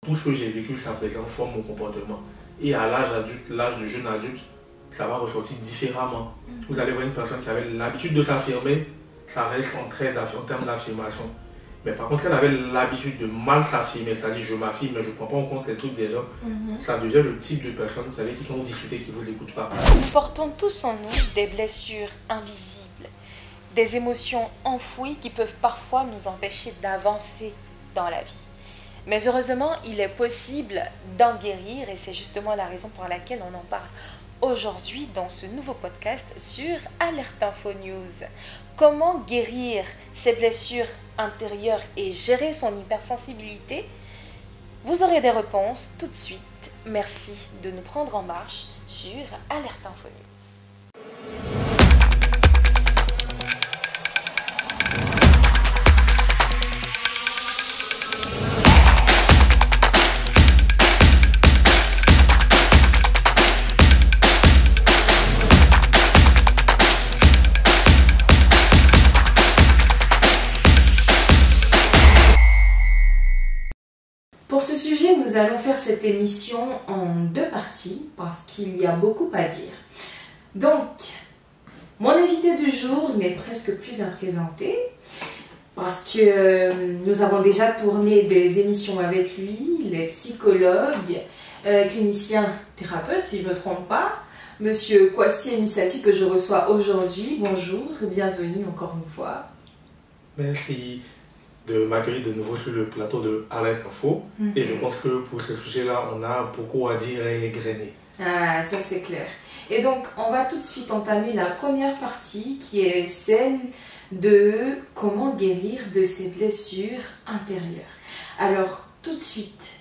tout ce que j'ai vécu, ça présente forme mon comportement. Et à l'âge adulte, l'âge de jeune adulte, ça va ressortir différemment. Vous allez voir une personne qui avait l'habitude de s'affirmer, ça reste en termes d'affirmation. Mais par contre, si elle avait l'habitude de mal s'affirmer, c'est-à-dire je m'affirme, mais je ne prends pas en compte les trucs des gens, ça devient le type de personne avec qui vont discuter, qui ne vous écoute pas. Nous portons tous en nous des blessures invisibles, des émotions enfouies qui peuvent parfois nous empêcher d'avancer dans la vie. Mais heureusement, il est possible d'en guérir et c'est justement la raison pour laquelle on en parle aujourd'hui dans ce nouveau podcast sur Alerte Info News. Comment guérir ses blessures intérieures et gérer son hypersensibilité? Vous aurez des réponses tout de suite. Merci de nous prendre en marche sur Alerte Info News. Pour ce sujet, nous allons faire cette émission en deux parties parce qu'il y a beaucoup à dire. Donc, mon invité du jour n'est presque plus à présenter parce que nous avons déjà tourné des émissions avec lui, les psychologues, cliniciens, thérapeutes, si je ne me trompe pas. Monsieur Kwasi Emissati que je reçois aujourd'hui. Bonjour, bienvenue encore une fois. Merci de m'accueillir de nouveau sur le plateau de Alerte Info. Et je pense que pour ce sujet-là, on a beaucoup à dire et égrener. Ah, ça c'est clair. Et donc, on va tout de suite entamer la première partie qui est celle de comment guérir de ses blessures intérieures. Alors, tout de suite,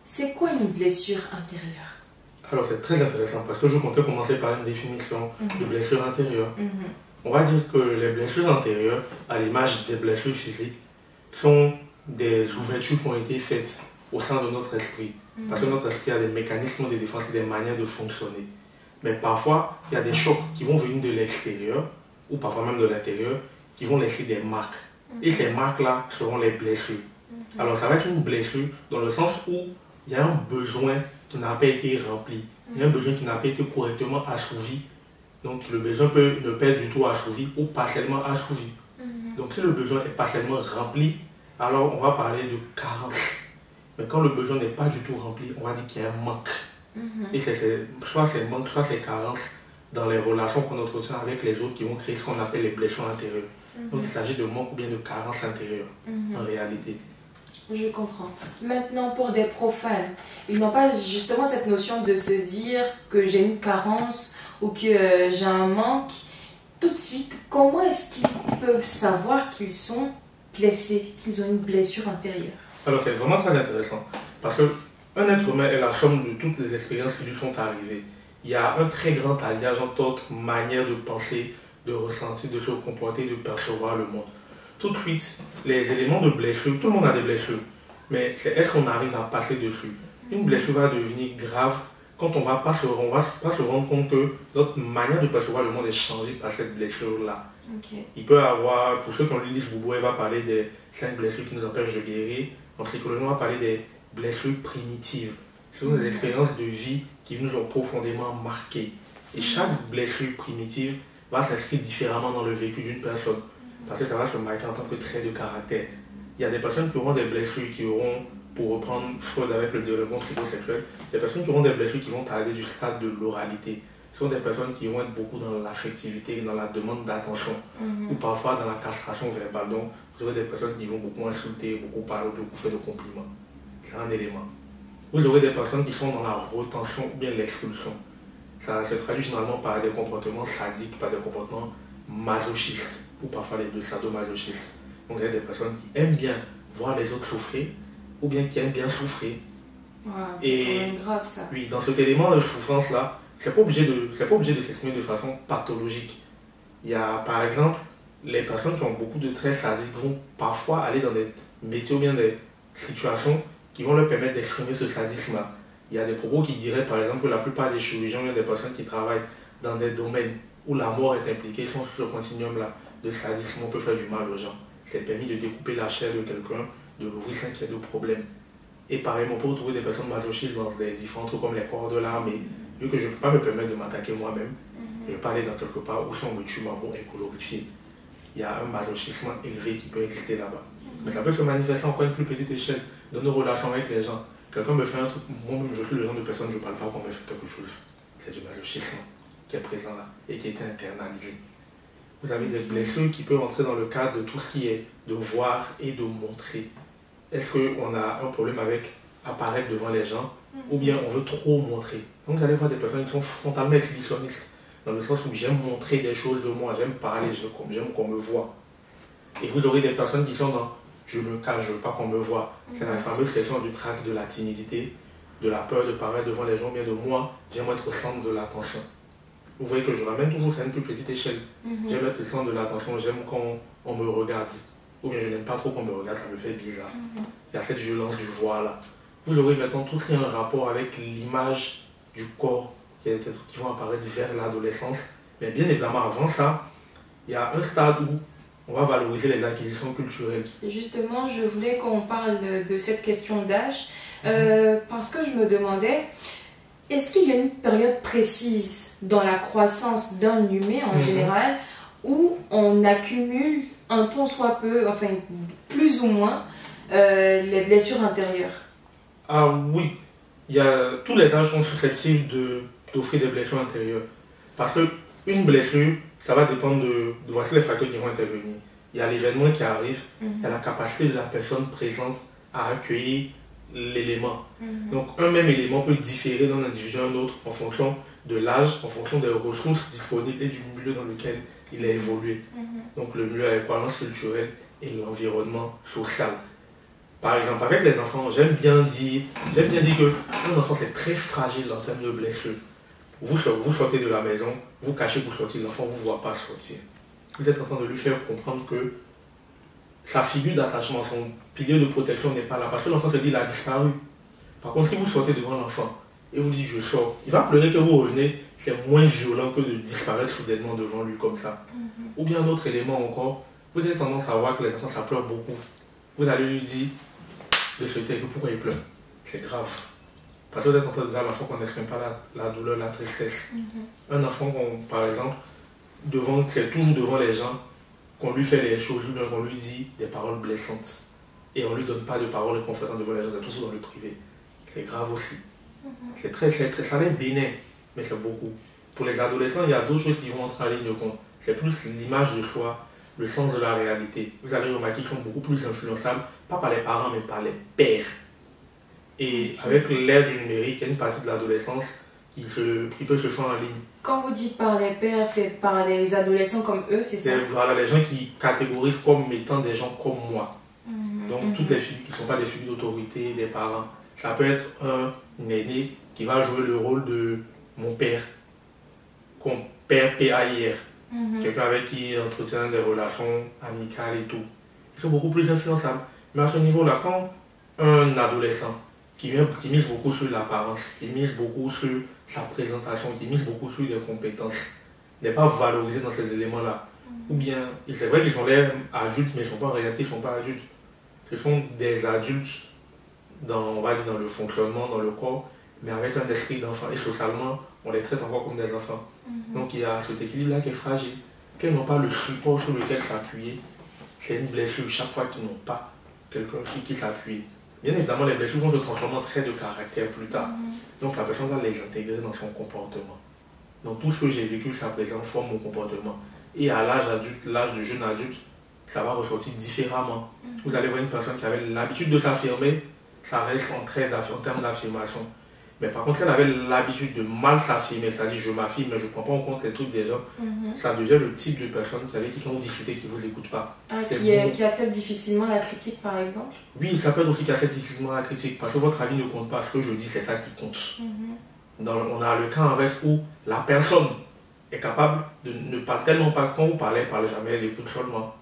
c'est quoi une blessure intérieure? Alors, c'est très intéressant parce que je comptais commencer par une définition de blessure intérieure. On va dire que les blessures intérieures, à l'image des blessures physiques, sont des ouvertures qui ont été faites au sein de notre esprit. Parce que notre esprit a des mécanismes de défense et des manières de fonctionner. Mais parfois, il y a des chocs qui vont venir de l'extérieur, ou parfois même de l'intérieur, qui vont laisser des marques. Et ces marques-là seront les blessures. Alors ça va être une blessure dans le sens où il y a un besoin qui n'a pas été rempli. Il y a un besoin qui n'a pas été correctement assouvi. Donc le besoin peut ne pas être du tout assouvi ou partiellement assouvi. Donc si le besoin est partiellement rempli, alors on va parler de carence. Mais quand le besoin n'est pas du tout rempli, on va dire qu'il y a un manque. Et soit c'est manque, soit c'est carence dans les relations qu'on entretient avec les autres qui vont créer ce qu'on appelle les blessures intérieures. Donc il s'agit de manque ou bien de carence intérieure en réalité. Je comprends. Maintenant, pour des profanes, ils n'ont pas justement cette notion de se dire que j'ai une carence ou que j'ai un manque. Tout de suite, comment est-ce qu'ils peuvent savoir qu'ils sont blessés, qu'ils ont une blessure intérieure? Alors c'est vraiment très intéressant parce qu'un être humain est la somme de toutes les expériences qui lui sont arrivées. Il y a un très grand alliage entre notre manière de penser, de ressentir, de se comporter, de percevoir le monde. Tout de suite, les éléments de blessure, tout le monde a des blessures, mais est-ce qu'on arrive à passer dessus? Une blessure va devenir grave quand on ne va pas se rendre compte que notre manière de percevoir le monde est changée par cette blessure-là. Il peut y avoir, pour ceux qui ont lu Lise Bourbeau, elle va parler des 5 blessures qui nous empêchent de guérir. En psychologie, on va parler des blessures primitives. Ce sont des expériences de vie qui nous ont profondément marqués. Et chaque blessure primitive va s'inscrire différemment dans le vécu d'une personne. Parce que ça va se marquer en tant que trait de caractère. Il y a des personnes qui auront des blessures qui auront, pour reprendre Freud avec le développement psychosexuel, des personnes qui auront des blessures qui vont aller du stade de l'oralité. Ce sont des personnes qui vont être beaucoup dans l'affectivité, dans la demande d'attention, ou parfois dans la castration verbale. Donc, vous aurez des personnes qui vont beaucoup insulter, beaucoup parler, beaucoup faire de compliments. C'est un élément. Vous aurez des personnes qui sont dans la retention ou bien l'expulsion. Ça se traduit généralement par des comportements sadiques, par des comportements masochistes, ou parfois les deux, sadomasochistes. Donc, il y a des personnes qui aiment bien voir les autres souffrir, ou bien qui aiment bien souffrir. Wow, c'est quand même grave ça. Oui, dans cet élément de souffrance-là, c'est pas obligé de s'exprimer de façon pathologique. Il y a par exemple les personnes qui ont beaucoup de traits sadiques vont parfois aller dans des métiers ou bien des situations qui vont leur permettre d'exprimer ce sadisme-là. Il y a des propos qui diraient par exemple que la plupart des chirurgiens ou des personnes qui travaillent dans des domaines où la mort est impliquée sont sur ce continuum-là de sadisme. On peut faire du mal aux gens. C'est permis de découper la chair de quelqu'un, de l'ouvrir sans qu'il y ait de problème. Et pareillement, on peut retrouver des personnes masochistes dans des différents trucs comme les corps de l'art, mais vu que je ne peux pas me permettre de m'attaquer moi-même, je ne vais pas aller dans quelque part où si on me tue, ma peau est glorifiée. Il y a un masochisme élevé qui peut exister là-bas. Mais ça peut se manifester encore à une plus petite échelle dans nos relations avec les gens. Quelqu'un me fait un truc, moi-même je suis le genre de personne, je ne parle pas qu'on me fait quelque chose. C'est du masochisme qui est présent là et qui a été internalisé. Vous avez des blessures qui peuvent entrer dans le cadre de tout ce qui est de voir et de montrer. Est-ce qu'on a un problème avec apparaître devant les gens ou bien on veut trop montrer? Donc vous allez voir des personnes qui sont frontalement exhibitionnistes, dans le sens où j'aime montrer des choses de moi, j'aime parler, j'aime qu'on me voit. Et vous aurez des personnes qui sont dans je me cache, je veux pas qu'on me voit. C'est la fameuse question du trac de la timidité, de la peur de paraître devant les gens, bien de moi, j'aime être au centre de l'attention. Vous voyez que je ramène toujours ça à une plus petite échelle. J'aime être le centre de l'attention, j'aime quand on me regarde. Ou bien je n'aime pas trop qu'on me regarde, ça me fait bizarre. Il y a cette violence du voile. Vous aurez maintenant tout ce qui a un rapport avec l'image du corps qui vont apparaître vers l'adolescence. Mais bien évidemment, avant ça, il y a un stade où on va valoriser les acquisitions culturelles. Justement, je voulais qu'on parle de cette question d'âge, parce que je me demandais, est-ce qu'il y a une période précise dans la croissance d'un humain en général où on accumule un tant soit peu, enfin plus ou moins, les blessures intérieures? Ah oui, tous les âges sont susceptibles d'offrir des blessures intérieures. Parce qu'une blessure, ça va dépendre voici les facteurs qui vont intervenir. Il y a l'événement qui arrive, il y a la capacité de la personne présente à accueillir l'élément. Donc un même élément peut différer d'un individu à un autre en fonction de l'âge, en fonction des ressources disponibles et du milieu dans lequel il a évolué. Donc le milieu avec l'équivalence culturelle et l'environnement social. Par exemple, avec les enfants, j'aime bien dire qu'un enfant c'est très fragile en termes de blessures. Vous sortez de la maison, vous cachez pour sortir, l'enfant ne vous voit pas sortir. Vous êtes en train de lui faire comprendre que sa figure d'attachement, son pilier de protection n'est pas là. Parce que l'enfant se dit qu'il a disparu. Par contre, si vous sortez devant l'enfant et vous dites je sors, il va pleurer que vous revenez, c'est moins violent que de disparaître soudainement devant lui comme ça. Ou bien un autre élément encore, vous avez tendance à voir que les enfants ça pleure beaucoup. Vous allez lui dire de se taire, pourquoi il pleure. C'est grave. Parce que vous êtes en train de dire à l'enfant qu'on n'exprime pas la douleur, la tristesse. Un enfant, par exemple, c'est toujours devant les gens qu'on lui fait les choses ou bien qu'on lui dit des paroles blessantes. Et on ne lui donne pas de paroles réconfortantes devant les gens, c'est toujours dans le privé. C'est grave aussi. C'est très, ça a l'air bénin, mais c'est beaucoup. Pour les adolescents, il y a d'autres choses qui vont entrer en ligne de compte. C'est plus l'image de soi, le sens de la réalité. Vous allez remarquer qu'ils sont beaucoup plus influençables, pas par les parents, mais par les pères. Et avec l'ère du numérique, il y a une partie de l'adolescence qui peut se faire en ligne. Quand vous dites par les pères, c'est par les adolescents comme eux, c'est ça? Voilà, les gens qui catégorisent comme étant des gens comme moi. Donc toutes les figures qui ne sont pas des figures d'autorité, des parents. Ça peut être un aîné qui va jouer le rôle de mon père, comme père PAIR. Quelqu'un avec qui il entretient des relations amicales et tout. Ils sont beaucoup plus influençables. Mais à ce niveau-là, quand un adolescent qui mise beaucoup sur l'apparence, qui mise beaucoup sur sa présentation, qui mise beaucoup sur les compétences, n'est pas valorisé dans ces éléments-là. Ou bien, c'est vrai qu'ils ont l'air adultes, mais ils ne sont pas en réalité, ils ne sont pas adultes. Ce sont des adultes on va dire dans le fonctionnement, dans le corps, mais avec un esprit d'enfant. Et socialement, on les traite encore comme des enfants. Donc il y a cet équilibre-là qui est fragile. Qu'ils n'ont pas le support sur lequel s'appuyer, c'est une blessure chaque fois qu'ils n'ont pas quelqu'un sur qui s'appuyer. Bien évidemment, les blessures vont se transformer en traits de caractère plus tard. Donc la personne va les intégrer dans son comportement. Donc tout ce que j'ai vécu, ça présente forme mon comportement. Et à l'âge adulte, l'âge de jeune adulte, ça va ressortir différemment. Vous allez voir une personne qui avait l'habitude de s'affirmer, ça reste en termes d'affirmation. Mais par contre, si elle avait l'habitude de mal s'affirmer, c'est-à-dire je m'affirme, mais je ne prends pas en compte les trucs des gens, ça devient le type de personne avec qui quand vous discutez, qui ne vous écoute pas. Qui accepte difficilement la critique, par exemple? Oui, ça peut être aussi qui accepte difficilement la critique, parce que votre avis ne compte pas. Ce que je dis, c'est ça qui compte. On a le cas inverse où la personne est capable de ne pas tellement pas, quand vous parlez jamais, elle écoute seulement.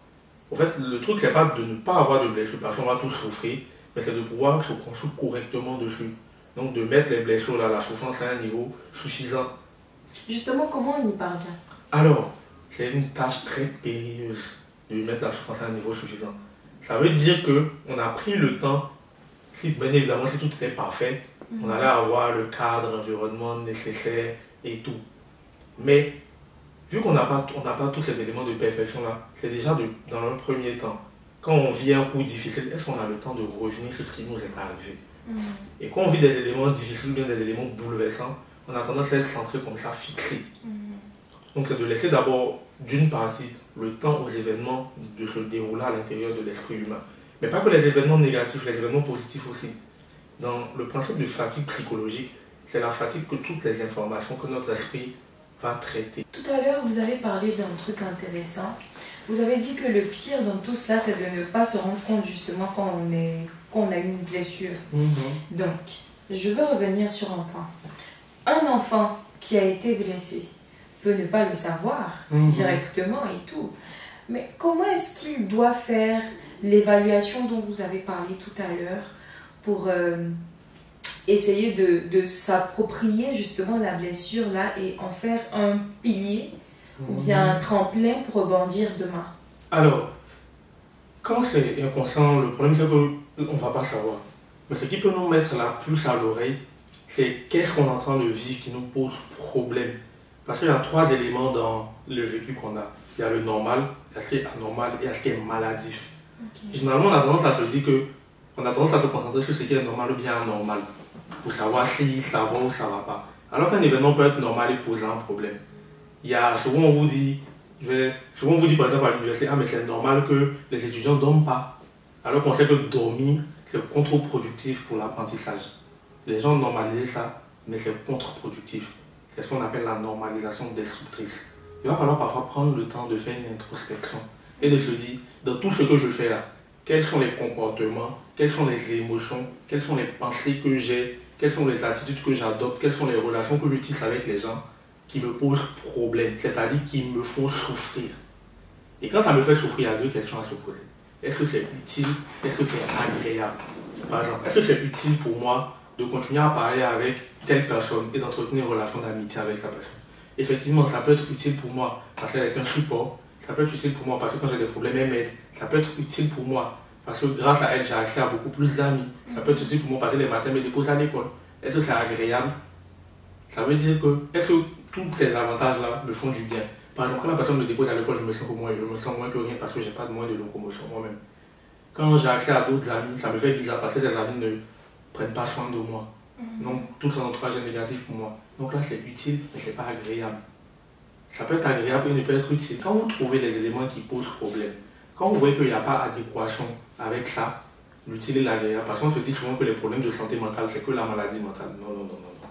En fait, le truc, c'est pas de ne pas avoir de blessure, parce qu'on va tous souffrir, mais c'est de pouvoir se construire correctement dessus. Donc de mettre les blessures là, la souffrance à un niveau suffisant. Justement, comment on y parvient? Alors, c'est une tâche très périlleuse de mettre la souffrance à un niveau suffisant. Ça veut dire qu'on a pris le temps, Si, bien évidemment, si tout était parfait, on allait avoir le cadre, l'environnement nécessaire et tout. Mais, vu qu'on n'a pas tous ces éléments de perfection-là, c'est déjà dans un premier temps, quand on vit un coup difficile, est-ce qu'on a le temps de revenir sur ce qui nous est arrivé? Et quand on vit des éléments difficiles, bien des éléments bouleversants, on a tendance à être centré comme ça, fixé. Donc c'est de laisser d'abord, d'une partie, le temps aux événements de se dérouler à l'intérieur de l'esprit humain. Mais pas que les événements négatifs, les événements positifs aussi. Dans le principe de fatigue psychologique, c'est la fatigue que toutes les informations que notre esprit va traiter. Tout à l'heure, vous avez parlé d'un truc intéressant. Vous avez dit que le pire dans tout cela, c'est de ne pas se rendre compte justement quand on a eu une blessure. Donc, je veux revenir sur un point. Un enfant qui a été blessé peut ne pas le savoir directement et tout. Mais comment est-ce qu'il doit faire l'évaluation dont vous avez parlé tout à l'heure pour essayer de s'approprier justement la blessure là et en faire un pilier ou bien un tremplin pour rebondir demain? Alors, quand c'est inconscient, le problème c'est qu'on ne va pas savoir. Mais ce qui peut nous mettre la puce à l'oreille, c'est qu'est-ce qu'on est en train de vivre qui nous pose problème. Parce qu'il y a 3 éléments dans le vécu qu'on a. Il y a le normal, il y a ce qui est anormal et il y a ce qui est maladif. Généralement, on a tendance à se dire que on a tendance à se concentrer sur ce qui est normal ou bien anormal pour savoir si ça va ou ça ne va pas. Alors qu'un événement peut être normal et poser un problème. Il y a souvent on vous dit par exemple à l'université, ah mais c'est normal que les étudiants ne dorment pas. Alors qu'on sait que dormir, c'est contre-productif pour l'apprentissage. Les gens normalisent ça, mais c'est contre-productif. C'est ce qu'on appelle la normalisation destructrice. Il va falloir parfois prendre le temps de faire une introspection et de se dire, dans tout ce que je fais là, quels sont les comportements, quelles sont les émotions, quelles sont les pensées que j'ai, quelles sont les attitudes que j'adopte, quelles sont les relations que j'utilise avec les gens qui me posent problème, c'est-à-dire qui me font souffrir. Et quand ça me fait souffrir, il y a 2 questions à se poser. Est-ce que c'est utile? Est-ce que c'est agréable? Par exemple, est-ce que c'est utile pour moi de continuer à parler avec telle personne et d'entretenir une relation d'amitié avec la personne? Effectivement, ça peut être utile pour moi parce qu'elle est un support. Ça peut être utile pour moi parce que quand j'ai des problèmes, elle m'aide. Ça peut être utile pour moi parce que grâce à elle, j'ai accès à beaucoup plus d'amis. Ça peut être utile pour moi parce que les matins, elle me dépose à l'école. Est-ce que c'est agréable? Ça veut dire que, est-ce que tous ces avantages-là me font du bien? Par exemple, quand la personne me dépose à l'école, je me sens moins que rien parce que je n'ai pas de moyens de locomotion moi-même. Quand j'ai accès à d'autres amis, ça me fait bizarre parce que ces amis ne prennent pas soin de moi. Donc, tout son entourage est négatif pour moi. Donc là, c'est utile, mais ce n'est pas agréable. Ça peut être agréable et ne peut être utile. Quand vous trouvez les éléments qui posent problème, quand vous voyez qu'il n'y a pas adéquation avec ça, l'utile et l'agréable, parce qu'on se dit souvent que les problèmes de santé mentale, c'est que la maladie mentale. Non, non, non, non, non.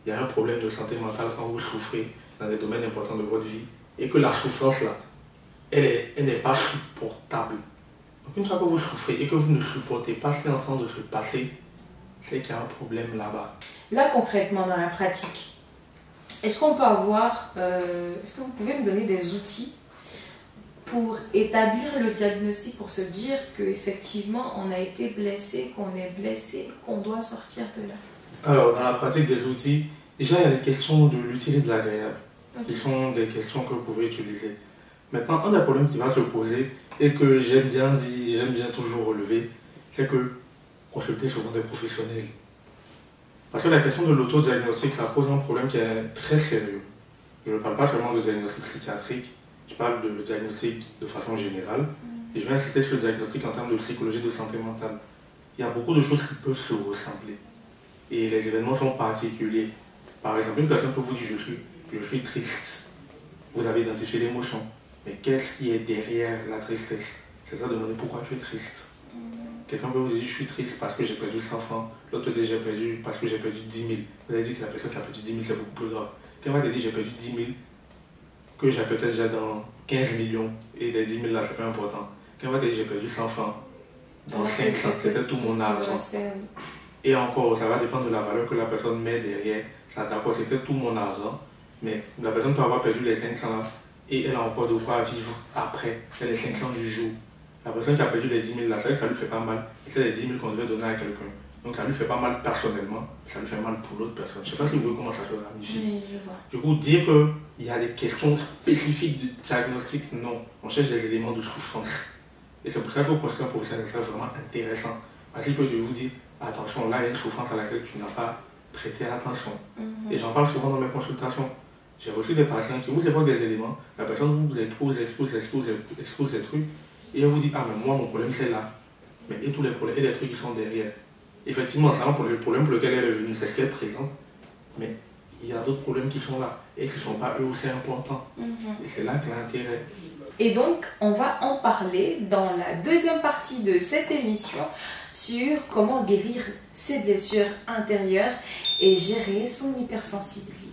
Il y a un problème de santé mentale quand vous souffrez dans des domaines importants de votre vie et que la souffrance là, elle n'est pas supportable. Donc une fois que vous souffrez et que vous ne supportez pas ce qui est en train de se passer, c'est qu'il y a un problème là-bas. Là, concrètement, dans la pratique, est-ce qu'on peut avoir, est-ce que vous pouvez me donner des outils pour établir le diagnostic, pour se dire qu'effectivement, on a été blessé, qu'on est blessé, qu'on doit sortir de là? Alors, dans la pratique des outils, déjà, il y a les questions de l'utile et de l'agréable, qui sont des questions que vous pouvez utiliser. Maintenant, un des problèmes qui va se poser et que j'aime bien dire, j'aime bien toujours relever, c'est que consulter souvent des professionnels. Parce que la question de l'autodiagnostic, ça pose un problème qui est très sérieux. Je ne parle pas seulement de diagnostic psychiatrique, je parle de diagnostic de façon générale. Et je vais insister sur le diagnostic en termes de psychologie de santé mentale. Il y a beaucoup de choses qui peuvent se ressembler. Et les événements sont particuliers. Par exemple, une personne peut vous dire je suis triste. Vous avez identifié l'émotion. Mais qu'est-ce qui est derrière la tristesse? C'est ça, demander pourquoi tu es triste. Quelqu'un peut vous dire je suis triste parce que j'ai perdu 100 francs. L'autre peut dire j'ai perdu parce que j'ai perdu 10 000. Vous allez dire que la personne qui a perdu 10 000 c'est beaucoup plus grave. Quelqu'un va te dire j'ai perdu 10 000 que j'ai peut-être déjà dans 15 millions et les 10 000 là c'est pas important. Quelqu'un va te dire j'ai perdu 100 francs dans 500, c'était tout mon argent. Et encore, ça va dépendre de la valeur que la personne met derrière. Ça, d'accord, c'était tout mon argent, mais la personne peut avoir perdu les 500 là et elle a encore de quoi vivre après. C'est les 500 du jour. La personne qui a perdu les 10 000 là, ça lui fait pas mal. Et c'est les 10 000 qu'on devait donner à quelqu'un. Donc ça lui fait pas mal personnellement, ça lui fait mal pour l'autre personne. Je ne sais pas si vous voyez comment ça se ramifie. Oui, je vois. Du coup, dire qu'il y a des questions spécifiques de diagnostic, non. On cherche des éléments de souffrance. Et c'est pour ça que consulter un professionnel, c'est vraiment intéressant. Parce qu'il peut vous dire, attention, là, il y a une souffrance à laquelle tu n'as pas prêté attention. Et j'en parle souvent dans mes consultations. J'ai reçu des patients qui vous évoquent des éléments, la personne vous expose des trucs, et elle vous dit, ah, mais moi, mon problème, c'est là. Mais et tous les problèmes, et les trucs qui sont derrière. Effectivement, c'est un problème pour lequel elle est venue, c'est ce qu'elle présente. Mais il y a d'autres problèmes qui sont là, et ce ne sont pas eux aussi importants. Et c'est là que l'intérêt. Et donc, on va en parler dans la deuxième partie de cette émission sur comment guérir ses blessures intérieures et gérer son hypersensibilité.